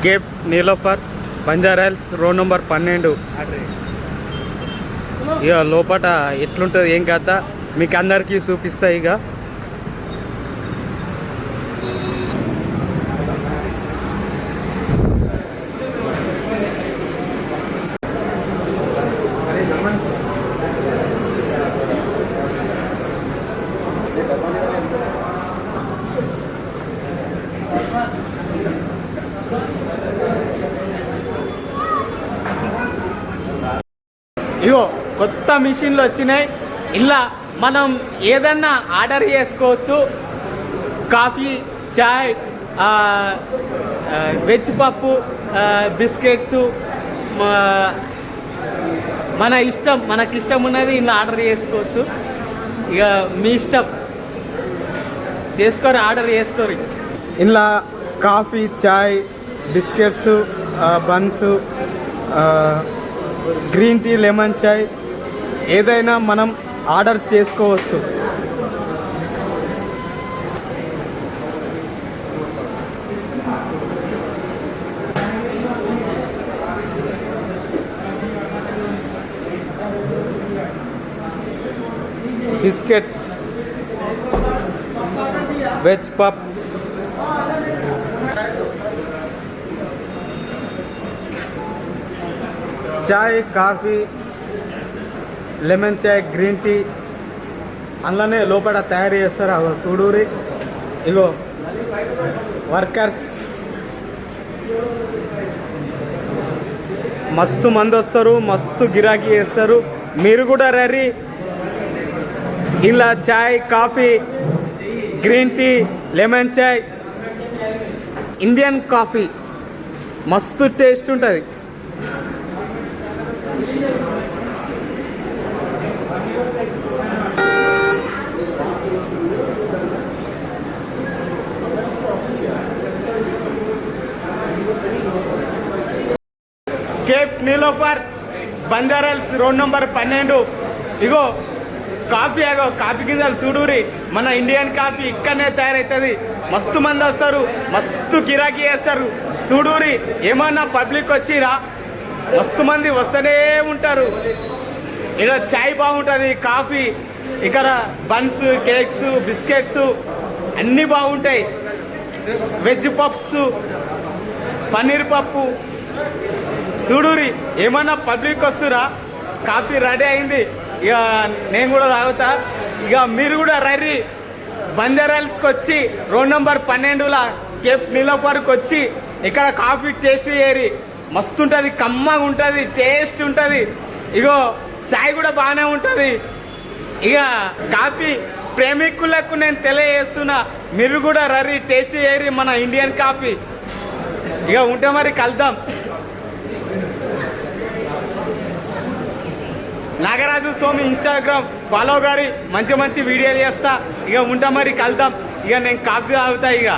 Cafe Niloufer Banjara Hills road number 12. ఇక లోపల ఎట్లుంటుంది ఏం కథ మీకు అందరికీ చూపిస్తా. ఇక ఇగో కొత్త మిషన్లు వచ్చినాయి. ఇలా మనం ఏదన్నా ఆర్డర్ చేసుకోవచ్చు. కాఫీ, చాయ్, వెజ్ పప్పు, బిస్కెట్స్, మనకిష్టం ఉన్నది ఇలా ఆర్డర్ చేసుకోవచ్చు. ఇక మీ ఇష్టం చేసుకోరు, ఆర్డర్ చేసుకోరు. ఇలా కాఫీ, చాయ్, biscuits, buns, green tea, lemon చాయ్ ఏదైనా మనం ఆర్డర్ చేసుకోవచ్చు. బిస్కెట్స్, వెజ్ పప్స్, చాయ్, కాఫీ, లెమన్ చాయ్, గ్రీన్ టీ అందులోనే లోపల తయారు చేస్తారు. అగో చూడూరి, ఇగో వర్కర్స్ మస్తు మంది వస్తారు, మస్తు గిరాకీ చేస్తారు. మీరు కూడా రండి. ఇలా చాయ్, కాఫీ, గ్రీన్ టీ, లెమన్ చాయ్, ఇండియన్ కాఫీ మస్తు టేస్ట్ ఉంటుంది. Cafe Niloufer Banjara Hills road number 12. ఇగో కాఫీ, అగో కాఫీ గింజలు చూడూరి. మన ఇండియన్ కాఫీ ఇక్కడనే తయారవుతుంది. మస్తు మంది వస్తారు, మస్తు గిరాకీ చేస్తారు. చూడూరి. ఏమన్నా పబ్లిక్ వచ్చిరా, మస్తు మంది వస్తూనే ఉంటారు. ఇక్కడ చాయ్ బాగుంటుంది, కాఫీ, ఇక్కడ బన్స్, కేక్స్, బిస్కెట్స్ అన్నీ బాగుంటాయి. వెజ్ పప్స్, పన్నీర్ పప్పు చూడూరి. ఏమన్నా పబ్లిక్ వస్తురా. కాఫీ రెడీ అయింది. ఇక నేను కూడా తాగుతా. ఇక మీరు కూడా రండి. బంజారాహిల్స్కి వచ్చి రోడ్ నెంబర్ 12 కేఫ్ నీలోఫర్కి వచ్చి ఇక్కడ కాఫీ టేస్ట్ చేయరి. మస్తు ఉంటుంది, కమ్మగా ఉంటుంది, టేస్ట్ ఉంటుంది. ఇగో చాయ్ కూడా బాగానే ఉంటుంది. ఇక కాఫీ ప్రేమికులకు నేను తెలియజేస్తున్నా, మీరు కూడా రండి, టేస్ట్ చేయరి మన ఇండియన్ కాఫీ. ఇక ఉంటే మరి కలుద్దాం. నాగరాజు స్వామి ఇన్స్టాగ్రామ్ ఫాలో గారి మంచి మంచి వీడియోలు చేస్తా. ఇక ఉంటా మరి కలుద్దాం. ఇక నేను కాఫీ తాగుతా. ఇక